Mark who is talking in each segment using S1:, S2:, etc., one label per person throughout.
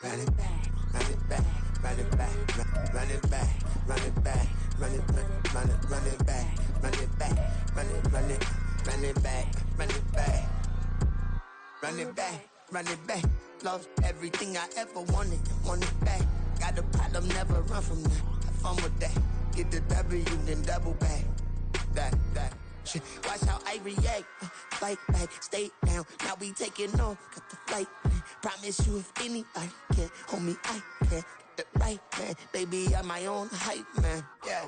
S1: Run it back, run it back, run it back, run it back, run it back, run it back, run it back, run it back, run it back, run it back, run it back, run it back. Lost everything I ever wanted it back. Got a problem, never run from that. Have fun with that. Get the W, then double back. That shit. Watch how I react. Fight back, stay down. Now we taking off. Got the flight plan. Promise you if anybody can, homie, I can. Get the right man. Baby, I'm my own hype man. Yeah.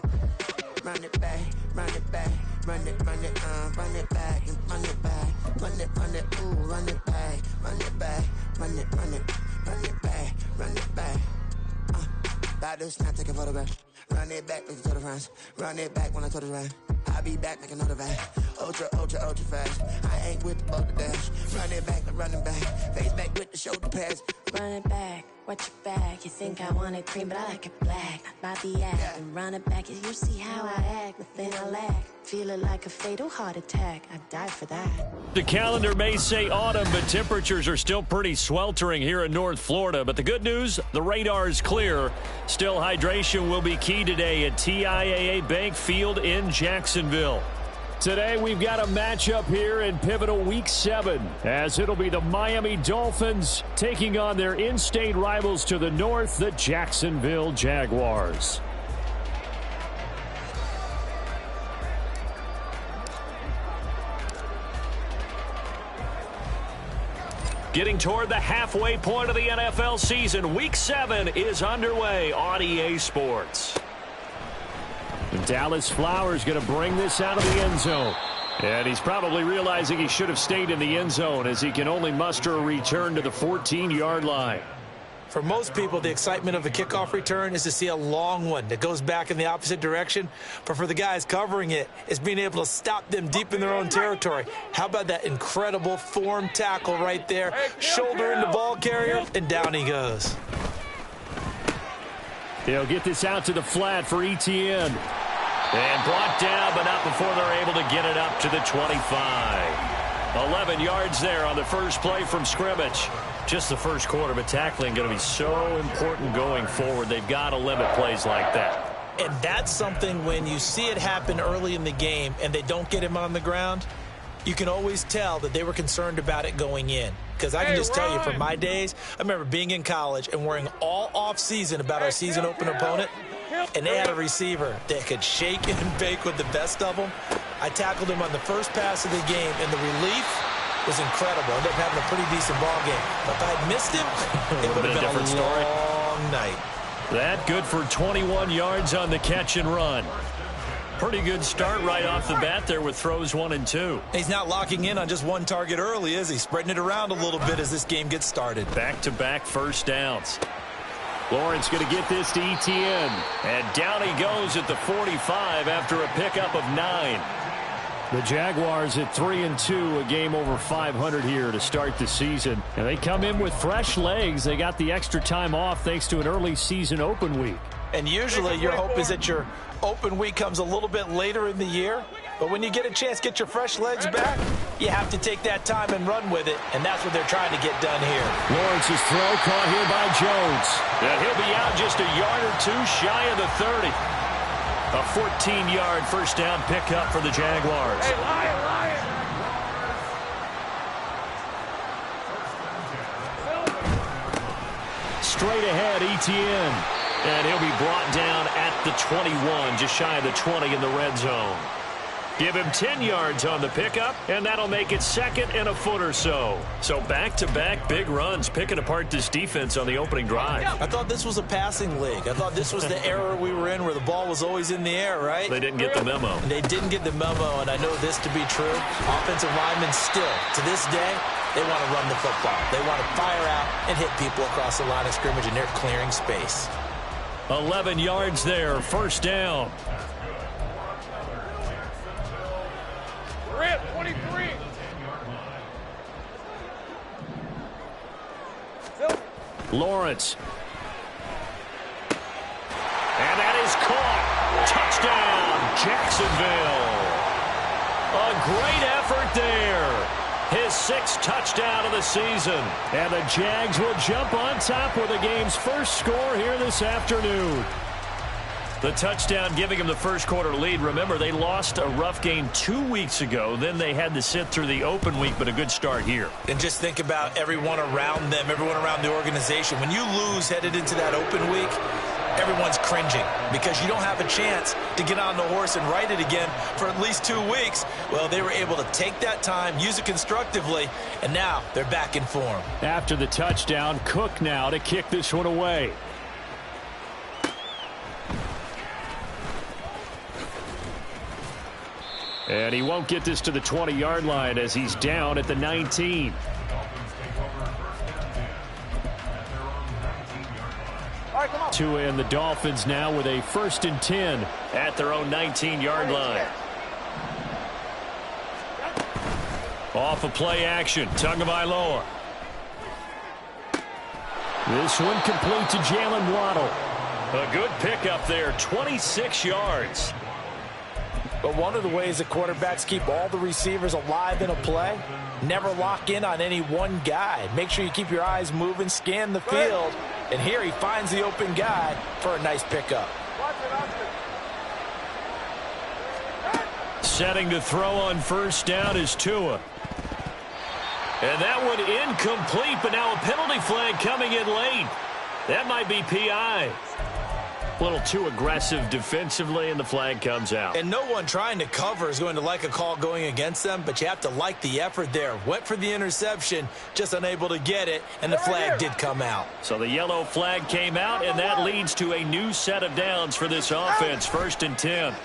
S1: Run it back, run it back. Run it back, and run it back. Run it, ooh, run it back. Run it back, run it back, run it back. About to snap, take a photograph. Run it back, make it to the runs. Run it back when I told it right. I'll be back, make another back. Ultra fast. I ain't with the boat to dash. Run it back, I'm running back. Face back with the shoulder pads.
S2: Run it back, watch your back. You think I want it cream, but I like it black. Not the act, yeah. And run it back. You see how I act, nothing I lack. Feeling like a fatal heart attack. I'd die for that.
S3: The calendar may say autumn, but temperatures are still pretty sweltering here in North Florida. But the good news, the radar is clear. Still, hydration will be key today at TIAA Bank Field in Jacksonville. Today, we've got a matchup here in pivotal Week 7, as it'll be the Miami Dolphins taking on their in-state rivals to the north, the Jacksonville Jaguars. Getting toward the halfway point of the NFL season, Week 7 is underway on EA Sports. And Dallas Flowers going to bring this out of the end zone. And he's probably realizing he should have stayed in the end zone, as he can only muster a return to the 14-yard line.
S4: For most people, the excitement of a kickoff return is to see a long one that goes back in the opposite direction. But for the guys covering it, it's being able to stop them deep in their own territory. How about that incredible form tackle right there? Shoulder in the ball carrier, and down he goes.
S3: They'll get this out to the flat for Etienne. And brought down, but not before they're able to get it up to the 25. 11 yards there on the first play from scrimmage. Just the first quarter, but tackling going to be so important going forward. They've got to limit plays like that.
S4: And that's something when you see it happen early in the game and they don't get him on the ground, you can always tell that they were concerned about it going in. Because I can just tell you from my days, I remember being in college and worrying all off-season about our season opener opponent, and they had a receiver that could shake and bake with the best of them. I tackled him on the first pass of the game, and the relief was incredible. I ended up having a pretty decent ball game. But if I had missed him, it would have been a different story. Long night.
S3: That good for 21 yards on the catch and run. Pretty good start right off the bat there with throws 1 and 2.
S4: He's not locking in on just one target early, is he? Spreading it around a little bit as this game gets started.
S3: Back-to-back first downs. Lawrence going to get this to Etienne. And down he goes at the 45 after a pickup of 9. The Jaguars at 3-2, a game over 500 here to start the season. And they come in with fresh legs. They got the extra time off thanks to an early season open week.
S4: And usually your hope is that your open week comes a little bit later in the year. But when you get a chance to get your fresh legs back, you have to take that time and run with it. And that's what they're trying to get done here.
S3: Lawrence's throw caught here by Jones. And he'll be out just a yard or two shy of the 30. A 14-yard first down pickup for the Jaguars.
S5: Hey, Lion!
S3: Straight ahead, Etienne. And he'll be brought down at the 21, just shy of the 20 in the red zone. Give him 10 yards on the pickup, and that'll make it second and a foot or so. So back-to-back big runs, picking apart this defense on the opening drive.
S4: I thought this was a passing league. I thought this was the era we were in where the ball was always in the air, right?
S3: They didn't get the memo.
S4: They didn't get the memo, and I know this to be true. Offensive linemen still, to this day, they want to run the football. They want to fire out and hit people across the line of scrimmage, and they're clearing space.
S3: 11 yards there, first down.
S5: Rip, 23.
S3: Lawrence. And that is caught. Touchdown, Jacksonville. A great effort there. his 6th touchdown of the season.
S5: And the Jags will jump on top with the game's first score here this afternoon.
S3: The touchdown giving them the first quarter lead. Remember, they lost a rough game 2 weeks ago. Then they had to sit through the open week, but a good start here.
S4: And just think about everyone around them, everyone around the organization. When you lose headed into that open week, everyone's cringing because you don't have a chance to get on the horse and ride it again for at least 2 weeks. Well, they were able to take that time, use it constructively, and now they're back in form.
S5: After the touchdown, Cook now to kick this one away. And he won't get this to the 20-yard line as he's down at the 19. Tua and the Dolphins now with a 1st and 10
S3: at their own 19-yard line. Off of play action, Tagovailoa.
S5: This one complete to Jalen Waddle.
S3: A good pickup there, 26 yards.
S4: But one of the ways that quarterbacks keep all the receivers alive in a play, never lock in on any one guy. Make sure you keep your eyes moving, scan the field, and here he finds the open guy for a nice pickup.
S3: Setting to throw on 1st down is Tua. And that one incomplete, but now a penalty flag coming in late. That might be PI. A little too aggressive defensively, and the flag comes out.
S4: And no one trying to cover is going to like a call going against them, but you have to like the effort there. Went for the interception, just unable to get it, and the flag did come out.
S3: So the yellow flag came out, and that leads to a new set of downs for this offense. 1st and 10.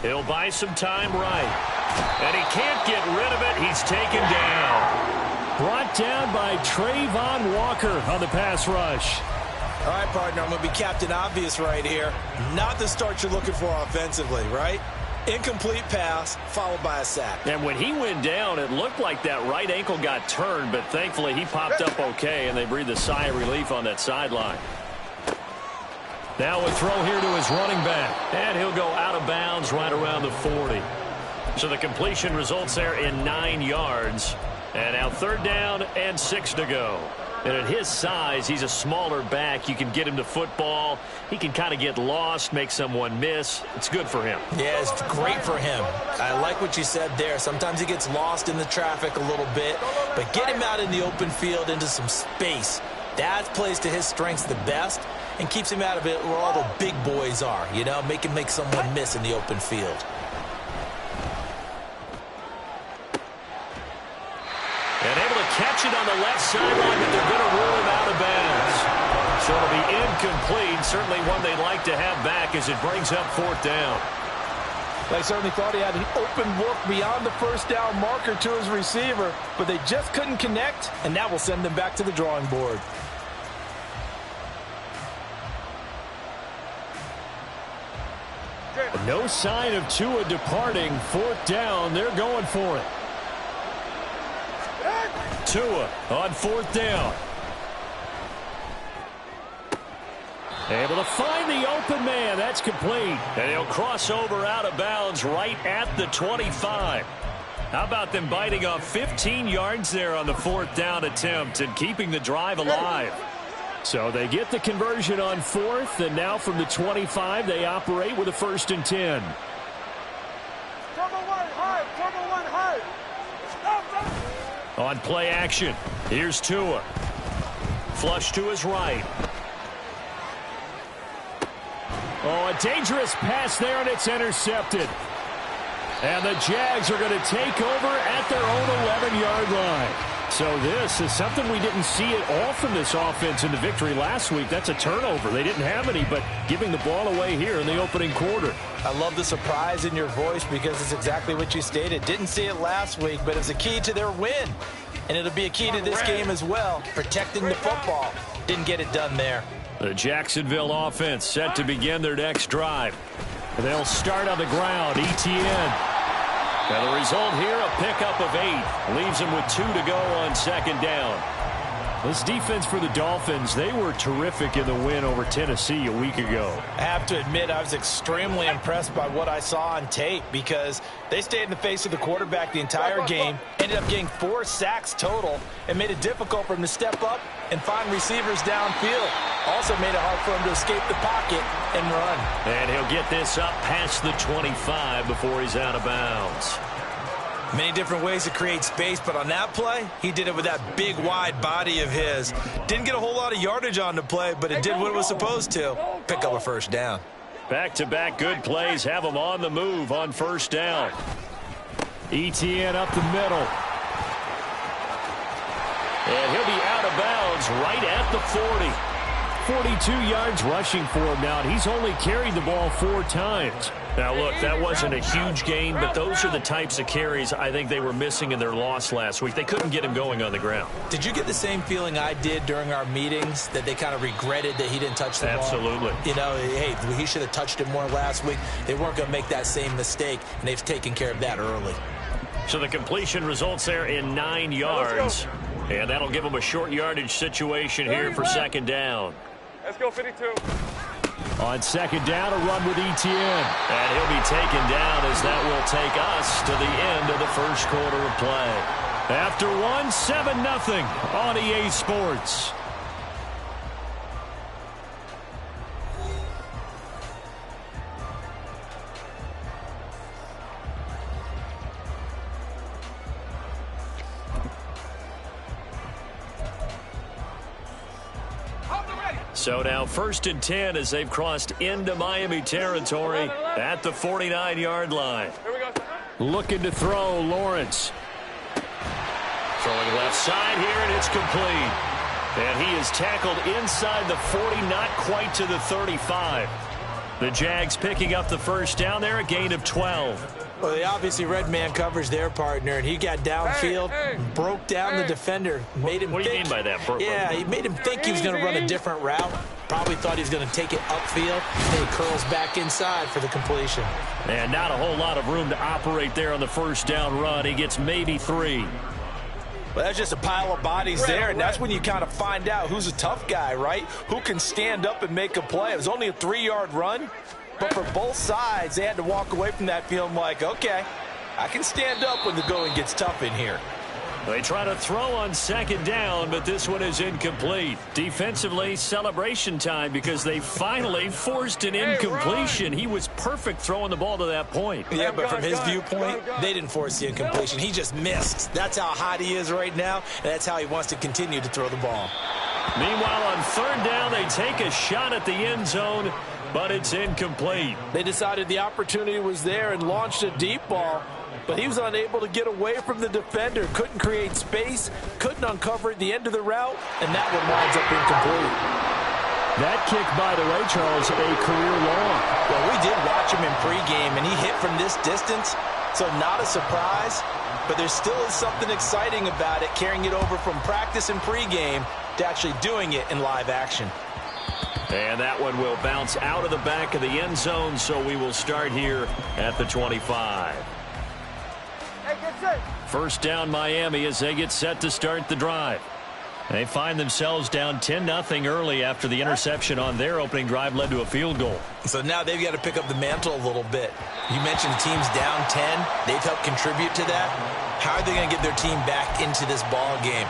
S3: He'll buy some time right. And he can't get rid of it. He's taken down.
S5: Brought down by Trayvon Walker on the pass rush.
S4: All right, partner, I'm going to be Captain Obvious right here. Not the start you're looking for offensively, right? Incomplete pass, followed by a sack.
S3: And when he went down, it looked like that right ankle got turned, but thankfully he popped up okay, and they breathed a sigh of relief on that sideline. Now a throw here to his running back, and he'll go out of bounds right around the 40. So the completion results there in 9 yards. And now 3rd down and 6 to go. And at his size, he's a smaller back. You can get him to football. He can kind of get lost, make someone miss. It's good for him.
S4: Yeah, it's great for him. I like what you said there. Sometimes he gets lost in the traffic a little bit, but get him out in the open field into some space. That plays to his strengths the best and keeps him out of it where all the big boys are, you know, make him make someone miss in the open field.
S3: And able to catch it on the left sideline, but they're going to rule him out of bounds. So it'll be incomplete. Certainly one they'd like to have back as it brings up 4th down.
S6: They certainly thought he had an open look beyond the 1st down marker to his receiver, but they just couldn't connect, and that will send them back to the drawing board.
S5: No sign of Tua departing. 4th down. They're going for it.
S3: Tua on 4th down.
S5: Able to find the open man. That's complete.
S3: And he'll cross over out of bounds right at the 25. How about them biting off 15 yards there on the 4th down attempt and keeping the drive alive?
S5: So they get the conversion on 4th, and now from the 25, they operate with a 1st and 10.
S3: On play action, here's Tua. Flush to his right.
S5: Oh, a dangerous pass there, and it's intercepted. And the Jags are going to take over at their own 11-yard line. So this is something we didn't see at all from this offense in the victory last week. That's a turnover. They didn't have any, but giving the ball away here in the opening quarter.
S4: I love the surprise in your voice because it's exactly what you stated. Didn't see it last week, but it's a key to their win. And it'll be a key to this game as well, protecting the football. Didn't get it done there.
S3: The Jacksonville offense set to begin their next drive.
S5: They'll start on the ground. ETN.
S3: And the result here, a pickup of 8. Leaves them with 2 to go on 2nd down.
S5: This defense for the Dolphins, they were terrific in the win over Tennessee a week ago.
S4: I have to admit, I was extremely impressed by what I saw on tape because they stayed in the face of the quarterback the entire game, ended up getting 4 sacks total, and made it difficult for him to step up and find receivers downfield. Also made it hard for him to escape the pocket and run.
S3: And he'll get this up past the 25 before he's out of bounds.
S4: Many different ways to create space, but on that play, he did it with that big, wide body of his. Didn't get a whole lot of yardage on the play, but it did what it was supposed to. Pick up a first down.
S3: Back-to-back good plays have him on the move on first down.
S5: ETN up the middle.
S3: And he'll be out of bounds right at the 40.
S5: 42 yards rushing for him now, and he's only carried the ball 4 times.
S3: Now, look, that wasn't a huge gain, but those are the types of carries I think they were missing in their loss last week. They couldn't get him going on the ground.
S4: Did you get the same feeling I did during our meetings, that they kind of regretted that he didn't touch the ball?
S3: Absolutely.
S4: You know, hey, he should have touched it more last week. They weren't going to make that same mistake, and they've taken care of that early.
S3: So the completion results there in 9 yards, and that'll give them a short yardage situation here for second down.
S7: Let's go, 52.
S5: On second down, a run with ETN.
S3: And he'll be taken down as that will take us to the end of the first quarter of play.
S5: After 7-0 on EA Sports.
S3: So now 1st and 10 as they've crossed into Miami territory at the 49-yard line.
S5: Looking to throw, Lawrence.
S3: Throwing left side here, and it's complete. And he is tackled inside the 40, not quite to the 35. The Jags picking up the first down there, a gain of 12.
S4: Well, they obviously red man covers their partner, and he got downfield, broke down the defender, made him
S3: What do you mean by that?
S4: Yeah, he made him think he was going to run a different route. Probably thought he was going to take it upfield. Then he curls back inside for the completion.
S3: And not a whole lot of room to operate there on the first down run. He gets maybe 3.
S4: Well, that's just a pile of bodies there, and that's when you kind of find out who's a tough guy, right? Who can stand up and make a play. It was only a 3-yard run. But for both sides, they had to walk away from that feeling like, okay, I can stand up when the going gets tough in here.
S3: They try to throw on second down, but this one is incomplete. Defensively, celebration time because they finally forced an incompletion. He was perfect throwing the ball to that point.
S4: Yeah, but from his viewpoint, they didn't force the incompletion. He just missed. That's how hot he is right now, and that's how he wants to continue to throw the ball.
S3: Meanwhile, on third down, they take a shot at the end zone, but it's incomplete.
S6: They decided the opportunity was there and launched a deep ball, but he was unable to get away from the defender, couldn't create space, couldn't uncover the end of the route, and that one winds up incomplete.
S5: That kick, by the way, Charles, a career long.
S4: Well, we did watch him in pregame, and he hit from this distance, so not a surprise, but there still is something exciting about it, carrying it over from practice and pregame to actually doing it in live action.
S3: And that one will bounce out of the back of the end zone, so we will start here at the 25. First down Miami as they get set to start the drive. They find themselves down 10-0 early after the interception on their opening drive led to a field goal.
S4: So now they've got to pick up the mantle a little bit. You mentioned the team's down 10. They've helped contribute to that. How are they going to get their team back into this ball game?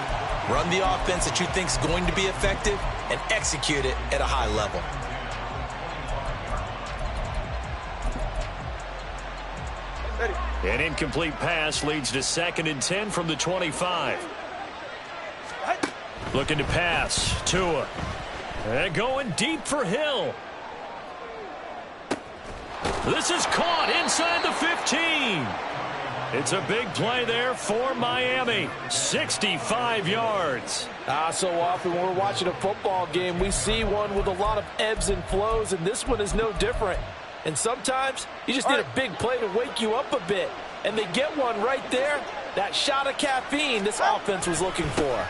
S4: Run the offense that you think is going to be effective and execute it at a high level.
S3: An incomplete pass leads to 2nd and 10 from the 25. Looking to pass. Tua. And going deep for Hill. This is caught inside the 15. It's a big play there for Miami. 65 yards.
S6: So often when we're watching a football game, we see one with a lot of ebbs and flows, and this one is no different. And sometimes you just need a big play to wake you up a bit. And they get one right there. That shot of caffeine this offense was looking for.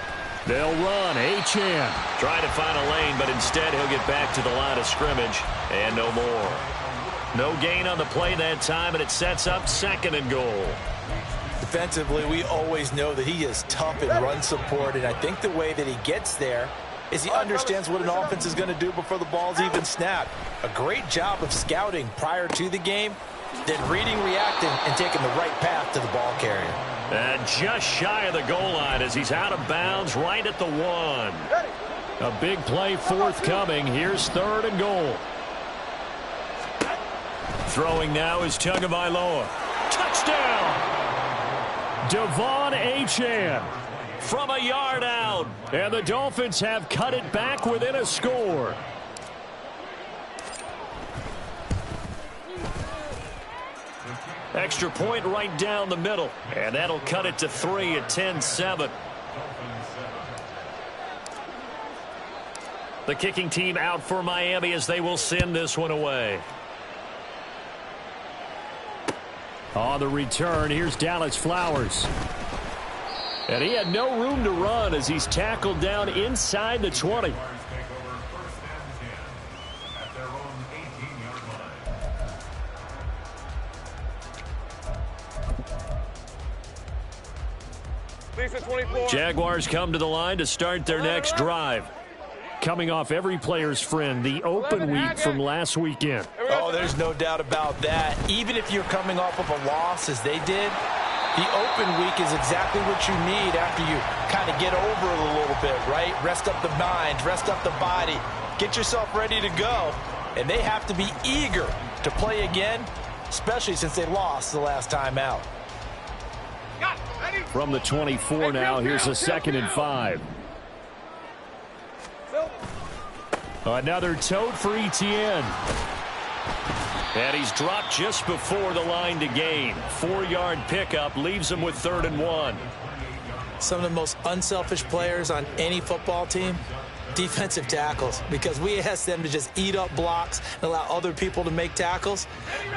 S5: They'll run. Achane.
S3: Trying to find a lane, but instead he'll get back to the line of scrimmage and no more. No gain on the play that time, and it sets up 2nd and goal.
S4: Defensively, we always know that he is tough in run support, and I think the way that he gets there is he understands what an offense is going to do before the ball's even snapped. A great job of scouting prior to the game, then reading, reacting, and taking the right path to the ball carrier.
S3: And just shy of the goal line as he's out of bounds right at the 1. A big play forthcoming. Here's 3rd and goal. Throwing now is Tagovailoa. Touchdown! Devon Achane from a yard out. And the Dolphins have cut it back within a score. Extra point right down the middle. And that'll cut it to 3 at 10-7. The kicking team out for Miami as they will send this one away. On the return, here's Dallas Flowers. And he had no room to run as he's tackled down inside the 20. Jaguars come to the line to start their next drive. Coming off every player's friend, the open week from last weekend.
S4: Oh, there's no doubt about that. Even if you're coming off of a loss as they did, the open week is exactly what you need after you kind of get over it a little bit, right? Rest up the mind, rest up the body, get yourself ready to go. And they have to be eager to play again, especially since they lost the last time out.
S3: From the 24 now, here's a 2nd and 5. Another tote for Etienne. And he's dropped just before the line to gain. 4-yard pickup leaves him with 3rd and 1.
S4: Some of the most unselfish players on any football team, defensive tackles, because we ask them to just eat up blocks and allow other people to make tackles.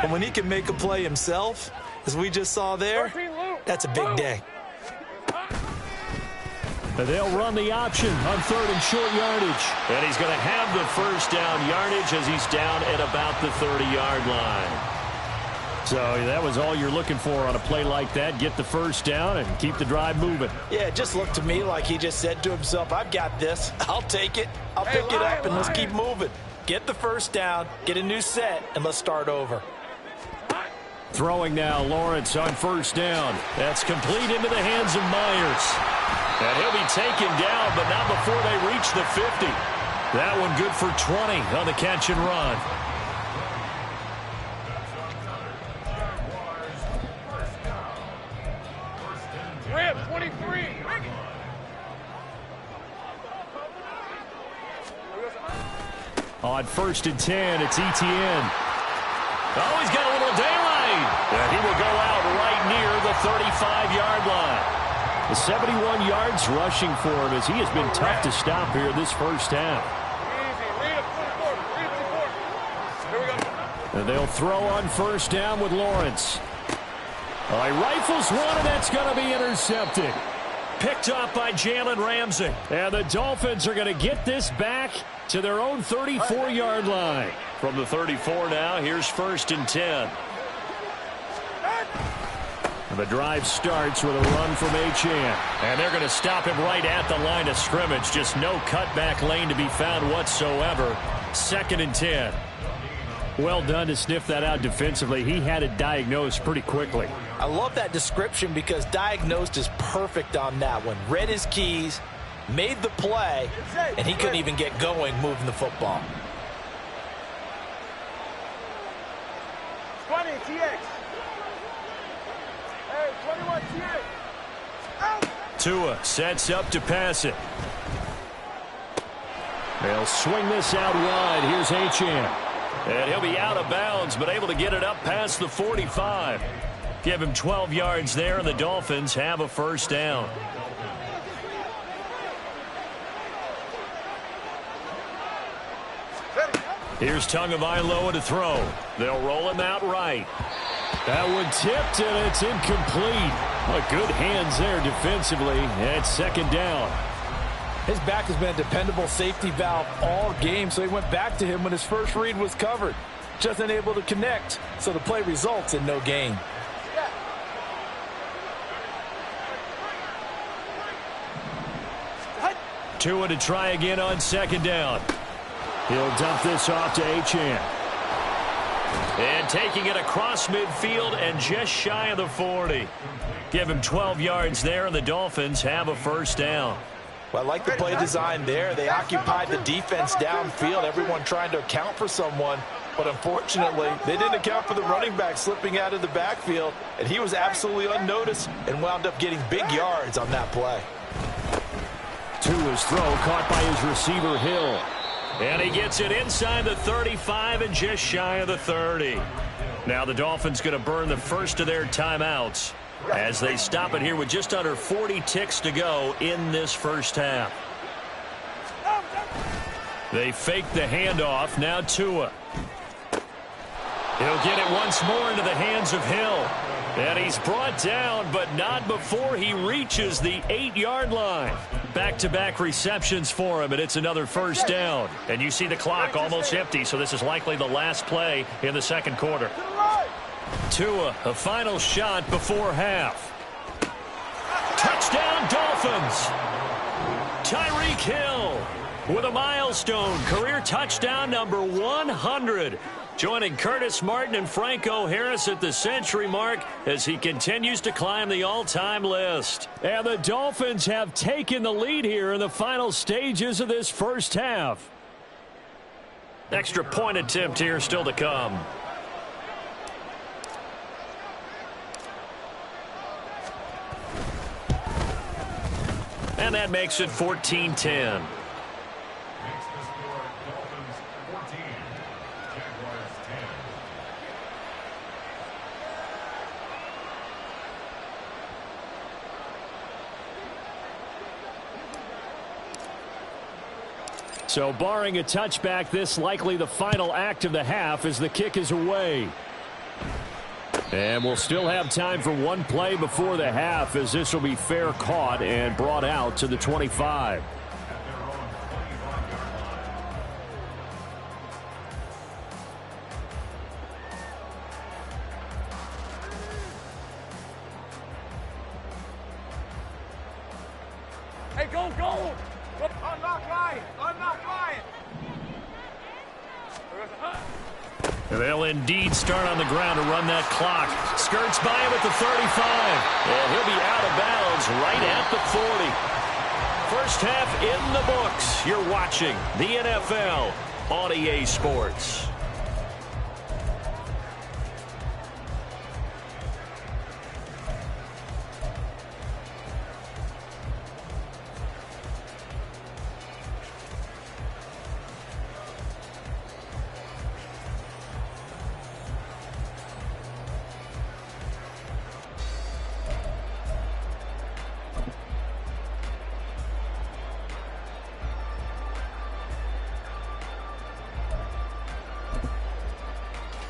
S4: And when he can make a play himself, as we just saw there, that's a big day.
S3: They'll run the option on 3rd and short yardage. And he's going to have the first down yardage as he's down at about the 30-yard line. So that was all you're looking for on a play like that. Get the first down and keep the drive moving.
S4: Yeah, it just looked to me like he just said to himself, I've got this. I'll take it. I'll pick it up, and let's keep moving. Get the first down, get a new set, and let's start over.
S3: Throwing now, Lawrence on 1st down. That's complete into the hands of Myers. And he'll be taken down, but not before they reach the 50. That one good for 20 on the catch and run.
S7: Rip, 23.
S3: On 1st and 10, it's Etienne. Oh, he's got a little daylight. And he will go out right near the 35-yard line. The 71 yards rushing for him as he has been tough to stop here this first half. And they'll throw on 1st down with Lawrence. He rifles one, and that's going to be intercepted. Picked up by Jalen Ramsey. And the Dolphins are going to get this back to their own 34-yard line. From the 34 now, here's 1st and 10. And the drive starts with a run from Achane. And they're going to stop him right at the line of scrimmage. Just no cutback lane to be found whatsoever. 2nd and 10. Well done to sniff that out defensively. He had it diagnosed pretty quickly.
S4: I love that description because diagnosed is perfect on that one. Read his keys, made the play, and he couldn't even get going moving the football.
S7: 20, TX. Hey, 21, TX. Out.
S3: Tua sets up to pass it. They'll swing this out wide. Here's Achane. And he'll be out of bounds, but able to get it up past the 45. Give him 12 yards there, and the Dolphins have a first down. Here's Tagovailoa to throw. They'll roll him out right. That one tipped, and it's incomplete. But good hands there defensively. And 2nd down.
S6: His back has been a dependable safety valve all game, so he went back to him when his first read was covered. Just unable to connect, so the play results in no gain.
S3: Tua to try again on second down.
S5: He'll dump this off to Achane.
S3: And taking it across midfield and just shy of the 40. Give him 12 yards there, and the Dolphins have a first down.
S4: Well, I like the play design there. They occupied the defense downfield, everyone trying to account for someone. But unfortunately, they didn't account for the running back slipping out of the backfield, and he was absolutely unnoticed and wound up getting big yards on that play.
S3: Tua's throw caught by his receiver, Hill. And he gets it inside the 35 and just shy of the 30. Now the Dolphins going to burn the first of their timeouts as they stop it here with just under 40 ticks to go in this first half. They fake the handoff. Now Tua. He'll get it once more into the hands of Hill. And he's brought down, but not before he reaches the 8-yard line. Back-to-back receptions for him, and it's another first down. And you see the clock almost empty, so this is likely the last play in the second quarter. Tua, a final shot before half. Touchdown, Dolphins! Tyreek Hill with a milestone career touchdown number 100. Joining Curtis Martin and Franco Harris at the century mark as he continues to climb the all-time list.
S5: And the Dolphins have taken the lead here in the final stages of this first half.
S3: Extra point attempt here still to come. And that makes it 14-10.
S5: So barring a touchback, this likely the final act of the half as the kick is away. And we'll still have time for one play before the half as this will be fair caught and brought out to the 25.
S7: Hey, go, go! Unlock line! Unlock line!
S3: They'll indeed start on the ground to run that clock. Skirts by him at the 35. And he'll be out of bounds right at the 40. First half in the books. You're watching the NFL on EA Sports.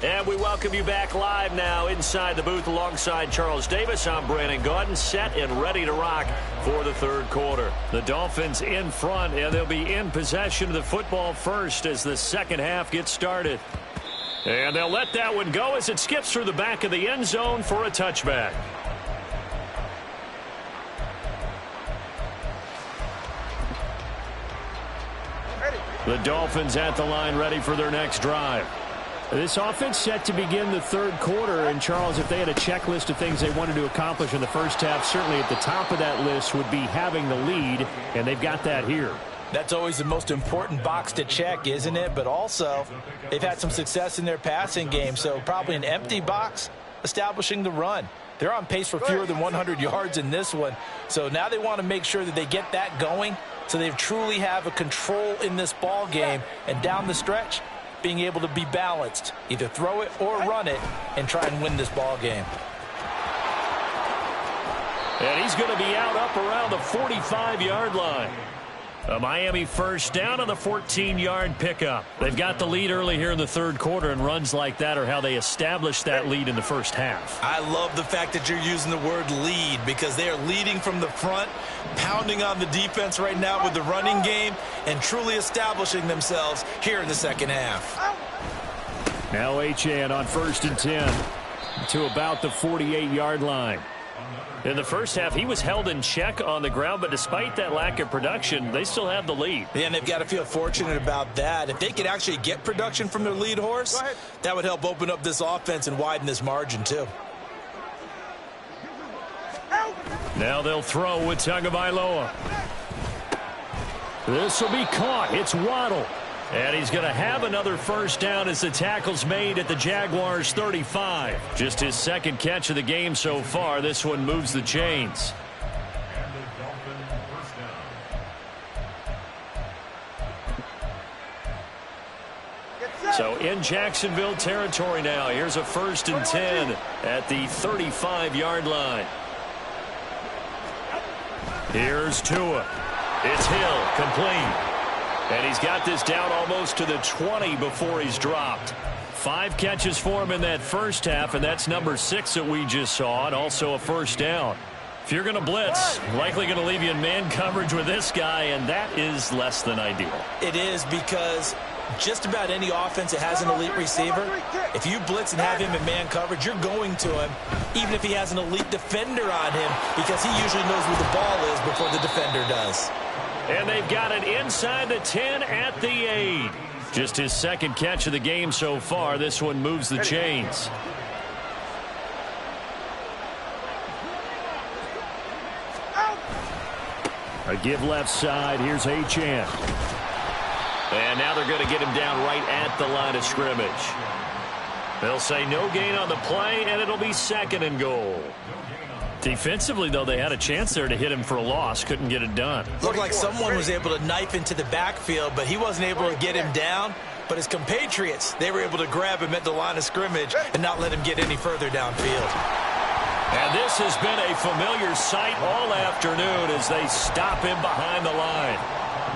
S3: And we welcome you back live now inside the booth alongside Charles Davis. I'm Brandon Gaudin, set and ready to rock for the third quarter. The Dolphins in front, and they'll be in possession of the football first as the second half gets started. And they'll let that one go as it skips through the back of the end zone for a touchback. The Dolphins at the line ready for their next drive.
S5: This offense set to begin the third quarter, and Charles, if they had a checklist of things they wanted to accomplish in the first half, certainly at the top of that list would be having the lead, and they've got that here.
S4: That's always the most important box to check, isn't it? But also, they've had some success in their passing game, so probably an empty box establishing the run. They're on pace for fewer than 100 yards in this one, so now they want to make sure that they get that going so they truly have a control in this ball game, and down the stretch, being able to be balanced, either throw it or run it, and try and win this ball game.
S3: And he's going to be out up around the 45-yard line. A Miami first down on the 14-yard pickup. They've got the lead early here in the third quarter, and runs like that are how they established that lead in the first half.
S4: I love the fact that you're using the word lead because they are leading from the front, pounding on the defense right now with the running game, and truly establishing themselves here in the second half.
S5: Now Achane on 1st and 10 to about the 48-yard line.
S3: In the first half, he was held in check on the ground, but despite that lack of production, they still have the lead.
S4: Yeah, and they've got to feel fortunate about that. If they could actually get production from their lead horse, that would help open up this offense and widen this margin too.
S5: Now they'll throw with Tagovailoa. This will be caught. It's Waddle.
S3: And he's going to have another first down as the tackle's made at the Jaguars' 35. Just his second catch of the game so far. This one moves the chains. So in Jacksonville territory now. Here's a 1st and 10 at the 35-yard line. Here's Tua. It's Hill, complete. And he's got this down almost to the 20 before he's dropped. 5 catches for him in that first half, and that's number 6 that we just saw, and also a first down. If you're going to blitz, likely going to leave you in man coverage with this guy, and that is less than ideal.
S4: It is, because just about any offense that has an elite receiver, if you blitz and have him in man coverage, you're going to him, even if he has an elite defender on him, because he usually knows where the ball is before the defender does.
S3: And they've got it inside the 10 at the 8. Just his second catch of the game so far. This one moves the chains.
S5: A give left side. Here's Achane.
S3: And now they're going to get him down right at the line of scrimmage. They'll say no gain on the play, and it'll be 2nd and goal. Defensively, though, they had a chance there to hit him for a loss. Couldn't get it done.
S4: Looked like someone was able to knife into the backfield, but he wasn't able to get him down. But his compatriots, they were able to grab him at the line of scrimmage and not let him get any further downfield.
S3: And this has been a familiar sight all afternoon as they stop him behind the line.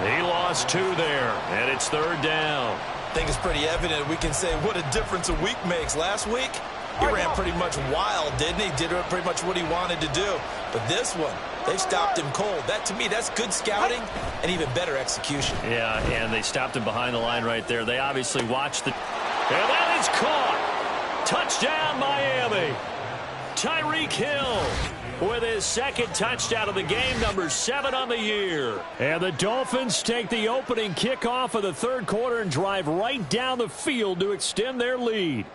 S3: He lost 2 there, and it's 3rd down.
S4: I think it's pretty evident. We can say what a difference a week makes. Last week, he ran pretty much wild, didn't he? Did pretty much what he wanted to do. But this one, they stopped him cold. That, to me, that's good scouting and even better execution.
S3: Yeah, and they stopped him behind the line right there. They obviously watched the... And that is caught. Touchdown, Miami. Tyreek Hill with his 2nd touchdown of the game, number 7 on the year.
S5: And the Dolphins take the opening kickoff of the 3rd quarter and drive right down the field to extend their lead.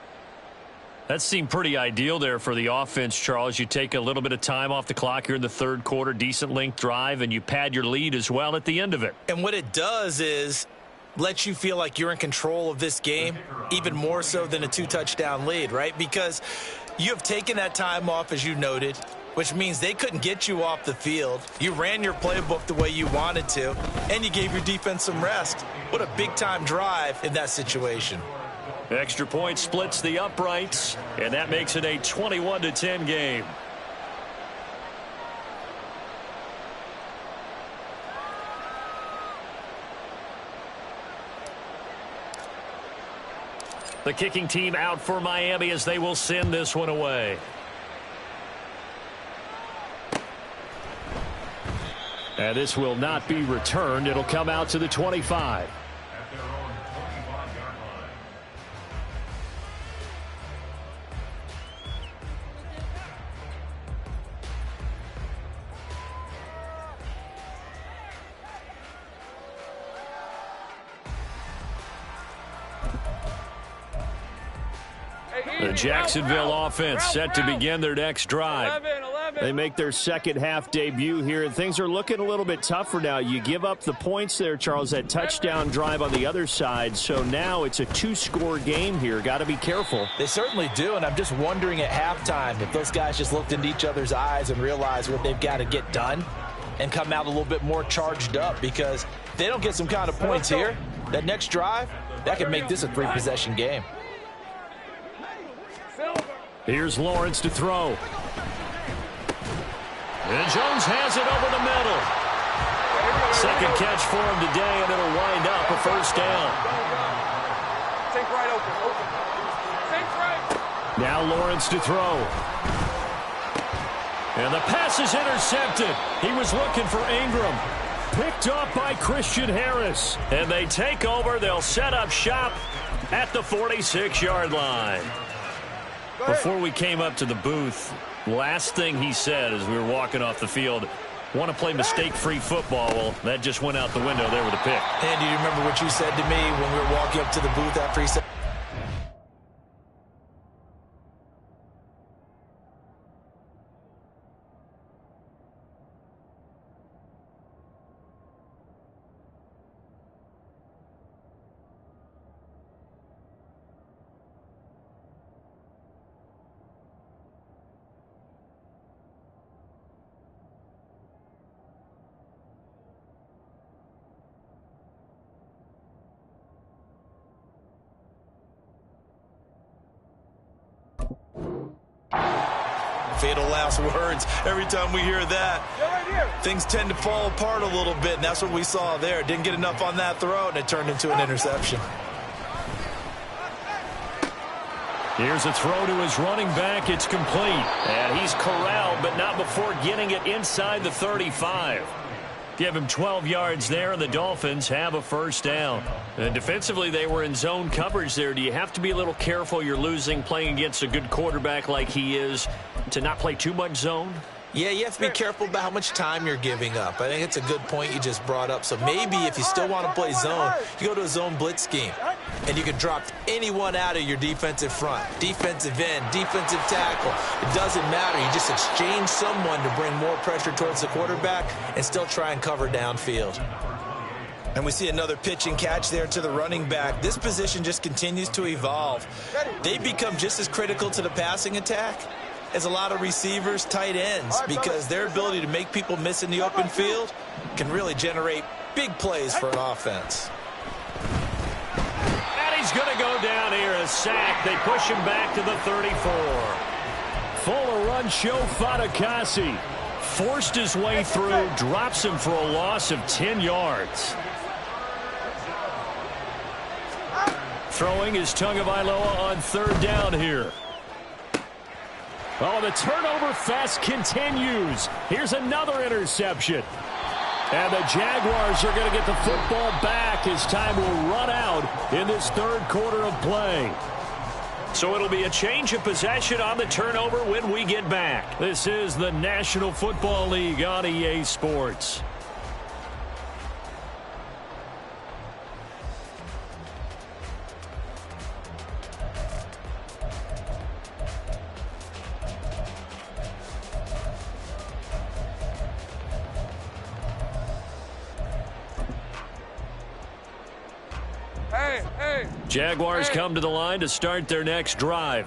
S3: That seemed pretty ideal there for the offense, Charles. You take a little bit of time off the clock here in the 3rd quarter, decent length drive, and you pad your lead as well at the end of it.
S4: And what it does is lets you feel like you're in control of this game, even more so than a 2-touchdown lead, right? Because you have taken that time off, as you noted, which means they couldn't get you off the field. You ran your playbook the way you wanted to, and you gave your defense some rest. What a big-time drive in that situation.
S3: Extra point splits the uprights, and that makes it a 21-10 game. The kicking team out for Miami as they will send this one away.
S5: And this will not be returned. It'll come out to the 25.
S3: The Jacksonville offense set to begin their next drive.
S5: They make their second half debut here, and things are looking a little bit tougher now. You give up the points there, Charles, that touchdown drive on the other side, so now it's a 2-score game here. Got to be careful.
S4: They certainly do, and I'm just wondering at halftime if those guys just looked into each other's eyes and realized what they've got to get done and come out a little bit more charged up, because if they don't get some kind of points here, that next drive, that could make this a 3-possession game.
S3: Here's Lawrence to throw. And Jones has it over the middle. Second catch for him today, and it'll wind up a first down.
S7: Take right open. Take right.
S5: Now Lawrence to throw.
S3: And the pass is intercepted. He was looking for Ingram. Picked up by Christian Harris. And they take over. They'll set up shop at the 46-yard line. Before we came up to the booth, Last thing he said as we were walking off the field, want to play mistake-free football. Well, that just went out the window there with a pick.
S4: And do you remember what you said to me when we were walking up to the booth after he said? Fatal last words. Every time we hear that, things tend to fall apart a little bit, and that's what we saw there. Didn't get enough on that throw, and it turned into an interception.
S3: Here's a throw to his running back. It's complete. And he's corralled, but not before getting it inside the 35. Give him 12 yards there, and the Dolphins have a first down. And defensively, they were in zone coverage there. Do you have to be a little careful? You're losing, playing against a good quarterback like he is, to not play too much zone?
S4: Yeah, you have to be careful about how much time you're giving up. I think it's a good point you just brought up. So maybe if you still want to play zone, you go to a zone blitz scheme. And you can drop anyone out of your defensive front, defensive end, defensive tackle. It doesn't matter. You just exchange someone to bring more pressure towards the quarterback and still try and cover downfield. And we see another pitch and catch there to the running back. This position just continues to evolve. They become just as critical to the passing attack as a lot of receivers, tight ends, because their ability to make people miss in the open field can really generate big plays for an offense.
S3: And he's going to go down here, a sack. They push him back to the 34. Full run show Fatukasi. Forced his way through, drops him for a loss of 10 yards. Throwing is Tagovailoa on third down here. Oh, the turnover fest continues. Here's another interception. And the Jaguars are going to get the football back as time will run out in this third quarter of play. So it'll be a change of possession on the turnover when we get back. This is the National Football League on EA Sports. Jaguars come to the line to start their next drive.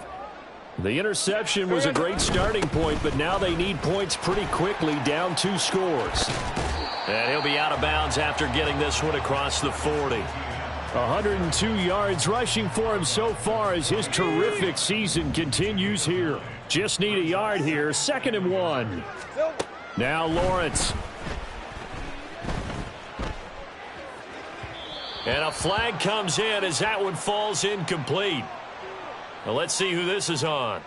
S3: The interception was a great starting point, but now they need points pretty quickly, down 2 scores. And he'll be out of bounds after getting this one across the 40. 102 yards rushing for him so far as his terrific season continues here. Just need a yard here, 2nd and 1. Now Lawrence. And a flag comes in as that one falls incomplete. Well, let's see who this is on.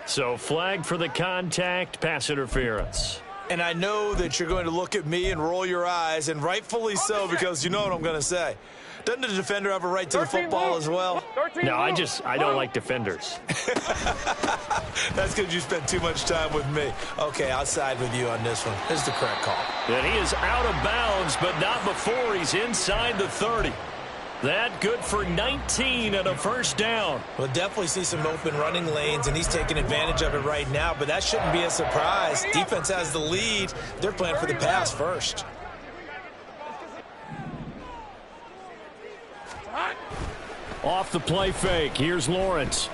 S3: So flag for the contact, pass interference.
S4: And I know that you're going to look at me and roll your eyes, and rightfully so, because you know what I'm going to say. Doesn't the defender have a right to the football as well?
S3: No, I don't like defenders.
S4: That's because you spent too much time with me. Okay, I'll side with you on this one. This is the correct call.
S3: And he is out of bounds, but not before he's inside the 30. That good for 19 and a first down.
S4: We'll definitely see some open running lanes, and he's taking advantage of it right now, but that shouldn't be a surprise. Defense has the lead. They're playing for the pass first.
S3: Off the play fake. Here's Lawrence.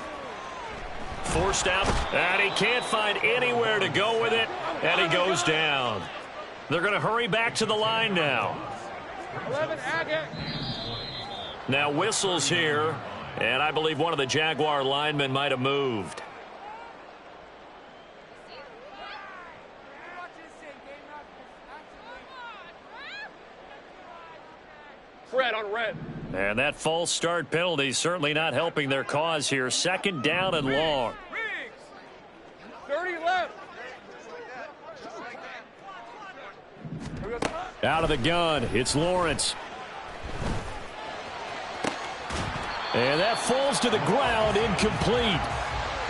S3: Forced out, and he can't find anywhere to go with it, and he goes down. They're going to hurry back to the line now. Now whistles here, and I believe one of the Jaguar linemen might have moved.
S7: Red on red.
S3: And that false start penalty certainly not helping their cause here. 2nd down and long.
S7: 30 left.
S3: Out of the gun, it's Lawrence. And that falls to the ground, incomplete.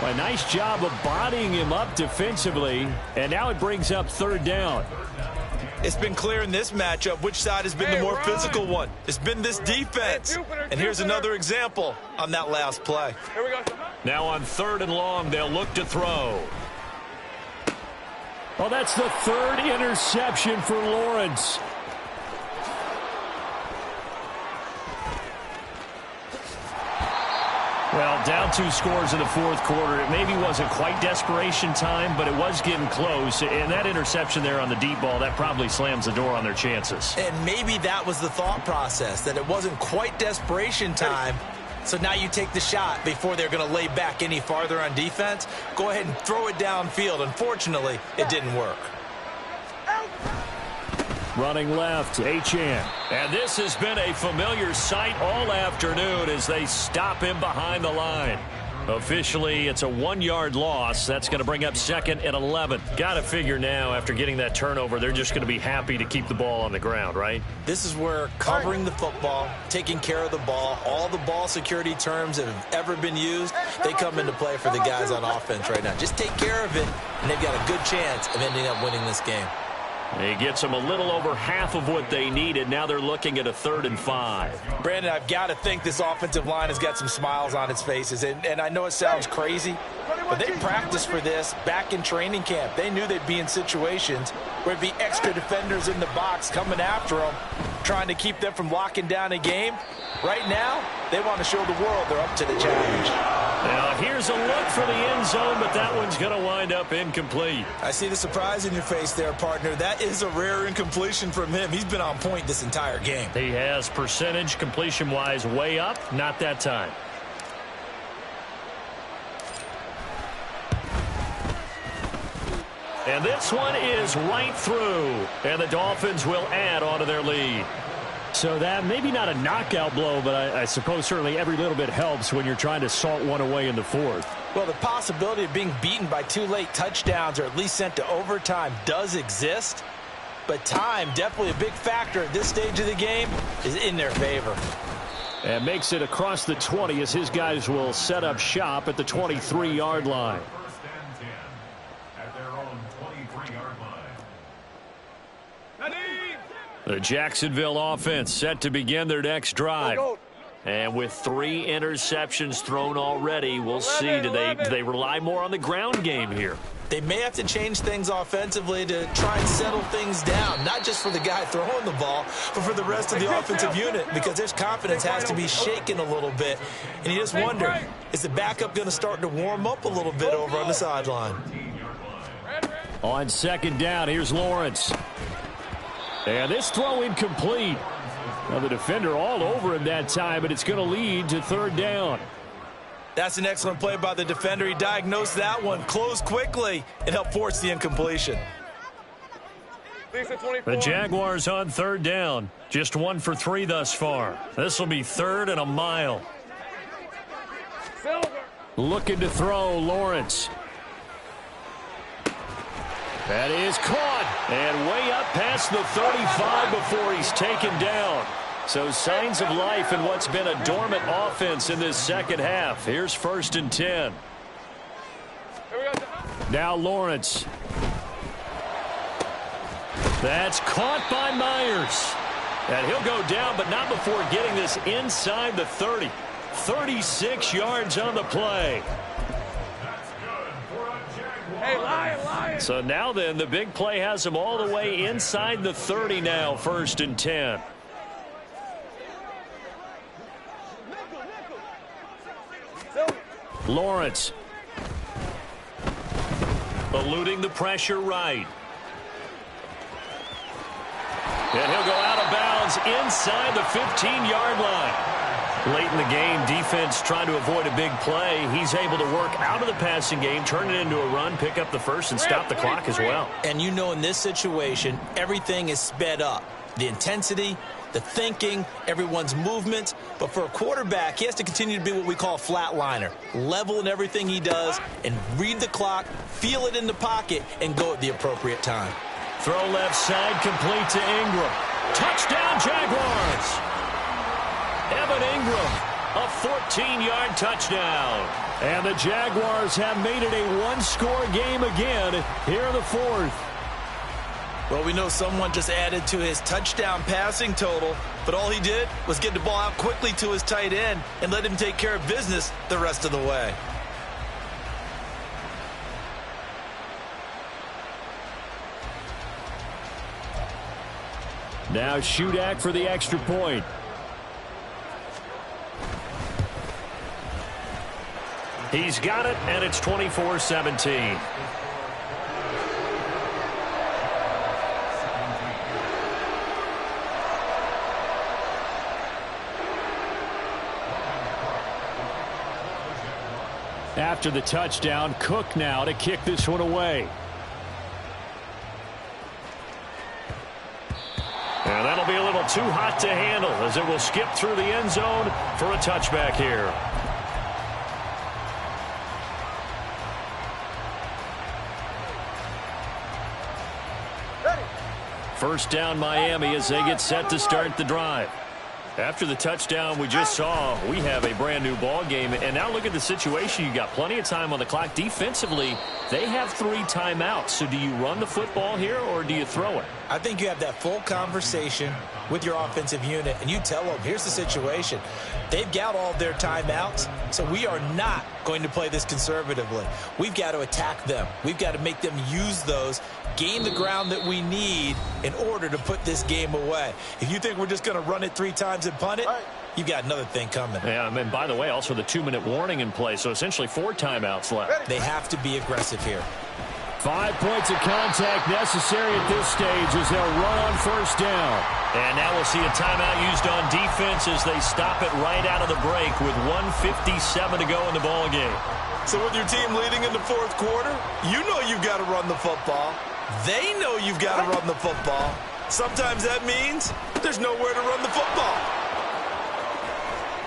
S5: A nice job of bodying him up defensively, and now it brings up third down.
S4: It's been clear in this matchup which side has been the more physical one. It's been this defense. And here's another example on that last play.
S7: Here we go.
S3: Now on 3rd and long, they'll look to throw.
S5: Well, that's the 3rd interception for Lawrence. Well, down 2 scores in the 4th quarter. It maybe wasn't quite desperation time, but it was getting close. And that interception there on the deep ball, that probably slams the door on their chances.
S4: And maybe that was the thought process, that it wasn't quite desperation time. So now you take the shot before they're going to lay back any farther on defense. Go ahead and throw it downfield. Unfortunately, it didn't work.
S5: Running left, Achane.
S3: And this has been a familiar sight all afternoon as they stop him behind the line. Officially, it's a 1-yard loss. That's going to bring up 2nd and 11. Got to figure now, after getting that turnover, they're just going to be happy to keep the ball on the ground, right?
S4: This is where covering the football, taking care of the ball, all the ball security terms that have ever been used, they come into play for the guys on offense right now. Just take care of it, and they've got a good chance of ending up winning this game.
S3: He gets them a little over half of what they needed. Now they're looking at a 3rd and 5.
S4: Brandon, I've got to think this offensive line has got some smiles on its faces. And I know it sounds crazy, but they practiced for this back in training camp. They knew they'd be in situations where it'd be extra defenders in the box coming after them, trying to keep them from locking down a game. Right now, they want to show the world they're up to the challenge.
S3: Now, here's a look for the end zone, but that one's going to wind up incomplete.
S4: I see the surprise in your face there, partner. That is a rare incompletion from him. He's been on point this entire game.
S3: He has percentage completion-wise way up, not that time. And this one is right through, and the Dolphins will add on to their lead.
S5: So that maybe not a knockout blow, but I suppose certainly every little bit helps when you're trying to salt one away in the 4th.
S4: Well, the possibility of being beaten by 2 late touchdowns or at least sent to overtime does exist. But time, definitely a big factor at this stage of the game, is in their favor.
S5: And makes it across the 20 as his guys will set up shop at the 23-yard line.
S3: The Jacksonville offense set to begin their next drive. And with 3 interceptions thrown already, we'll see. Do they rely more on the ground game here?
S4: They may have to change things offensively to try and settle things down, not just for the guy throwing the ball, but for the rest of the offensive unit, because their confidence has to be shaken a little bit. And you just wonder, is the backup going to start to warm up a little bit over on the sideline?
S5: On 2nd down, here's Lawrence. And this throw incomplete. Now the defender all over him that time, but it's going to lead to 3rd down.
S4: That's an excellent play by the defender. He diagnosed that one, closed quickly, and helped force the incompletion.
S3: The Jaguars on 3rd down. Just 1 for 3 thus far. This will be 3rd and a mile.
S5: Looking to throw, Lawrence.
S3: That is caught, and way up past the 35 before he's taken down. So signs of life in what's been a dormant offense in this second half. Here's 1st and 10.
S5: Now Lawrence.
S3: That's caught by Myers. And he'll go down, but not before getting this inside the 30. 36 yards on the play.
S7: Hey, Lion.
S3: So now then, the big play has him all the way inside the 30 now, 1st and 10.
S5: Lawrence.
S3: Eluding the pressure right. And he'll go out of bounds inside the 15-yard line. Late in the game, defense trying to avoid a big play. He's able to work out of the passing game, turn it into a run, pick up the first, and stop the clock as well.
S4: And you know in this situation, everything is sped up. The intensity, the thinking, everyone's movements. But for a quarterback, he has to continue to be what we call a flatliner. Level in everything he does and read the clock, feel it in the pocket, and go at the appropriate time.
S3: Throw left side, complete to Ingram. Touchdown, Jaguars! Evan Ingram, a 14-yard touchdown.
S5: And the Jaguars have made it a one-score game again here in the fourth.
S4: Well, we know someone just added to his touchdown passing total, but all he did was get the ball out quickly to his tight end and let him take care of business the rest of the way.
S5: Now Shudak for the extra point. He's got it, and it's 24-17. After the touchdown, Cook now to kick this one away. And that'll be a little too hot to handle as it will skip through the end zone for a touchback here. First down Miami as they get set to start the drive. After the touchdown we just saw, we have a brand new ball game. And now look at the situation. You got plenty of time on the clock. Defensively, they have 3 timeouts. So do you run the football here or do you throw it?
S4: I think you have that full conversation with your offensive unit, and you tell them, here's the situation. They've got all their timeouts, so we are not going to play this conservatively. We've got to attack them. We've got to make them use those, gain the ground that we need in order to put this game away. If you think we're just going to run it 3 times and punt it, you've got another thing coming.
S5: Yeah, and by the way, also the 2-minute warning in play, so essentially 4 timeouts left.
S4: They have to be aggressive here.
S5: 5 points of contact necessary at this stage as they'll run on first down. And now we'll see a timeout used on defense as they stop it right out of the break with 1:57 to go in the ball game.
S4: So with your team leading in the fourth quarter, you know you've got to run the football. They know you've got to run the football. Sometimes that means there's nowhere to run the football.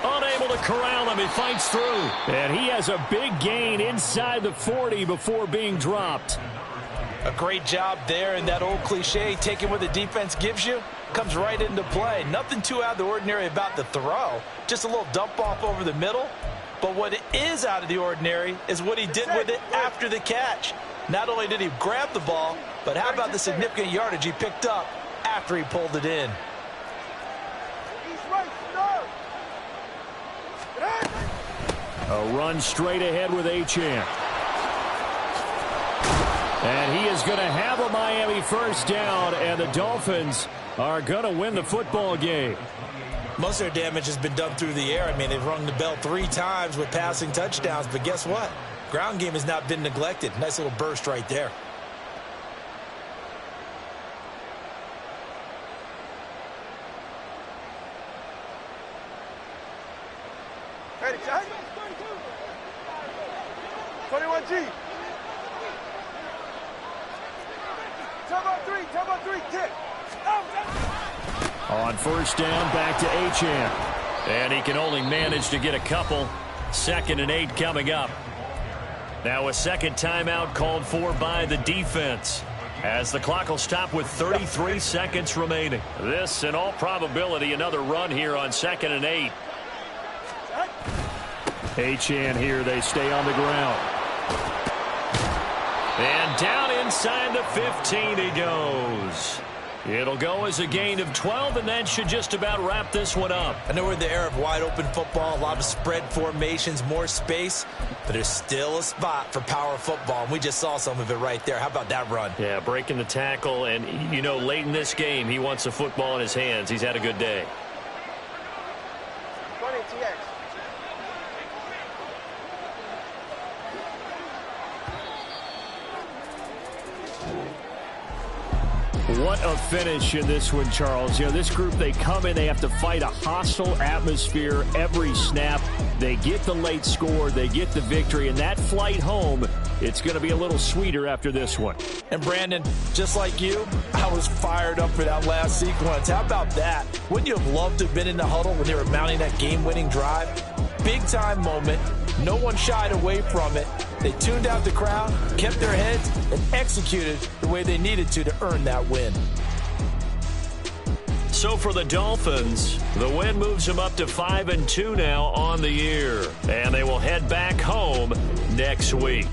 S5: Unable to corral him. He fights through. And he has a big gain inside the 40 before being dropped.
S4: A great job there, and that old cliche, taking what the defense gives you, comes right into play. Nothing too out of the ordinary about the throw. Just a little dump off over the middle. But what is out of the ordinary is what he did with it after the catch. Not only did he grab the ball, but how about the significant yardage he picked up after he pulled it in.
S5: A run straight ahead with Achane. And he is going to have a Miami first down, and the Dolphins are going to win the football game.
S4: Most of their damage has been done through the air. I mean, they've rung the bell 3 times with passing touchdowns, but guess what? Ground game has not been neglected. Nice little burst right there.
S7: Ready, Jack? 21G. Turbo 3, kick.
S5: On first down, back to Achane. And he can only manage to get a couple. 2nd and 8 coming up. Now a second timeout called for by the defense, as the clock will stop with 33 seconds remaining. This, in all probability, another run here on 2nd and 8. Achane here, they stay on the ground. And down inside the 15 he goes. It'll go as a gain of 12, and that should just about wrap this one up.
S4: I know we're in the era of wide-open football, a lot of spread formations, more space, but there's still a spot for power football, and we just saw some of it right there. How about that run?
S5: Yeah, breaking the tackle, and, you know, late in this game, he wants the football in his hands. He's had a good day.
S7: 20 TX.
S5: What a finish in this one, Charles. You know, this group, they come in, they have to fight a hostile atmosphere every snap. They get the late score, they get the victory, and that flight home, it's going to be a little sweeter after this one.
S4: And Brandon, just like you, I was fired up for that last sequence. How about that? Wouldn't you have loved to have been in the huddle when they were mounting that game-winning drive? Big-time moment. No one shied away from it. They tuned out the crowd, kept their heads, and executed the way they needed to earn that win.
S3: So for the Dolphins, the win moves them up to 5-2 now on the year. And they will head back home next week.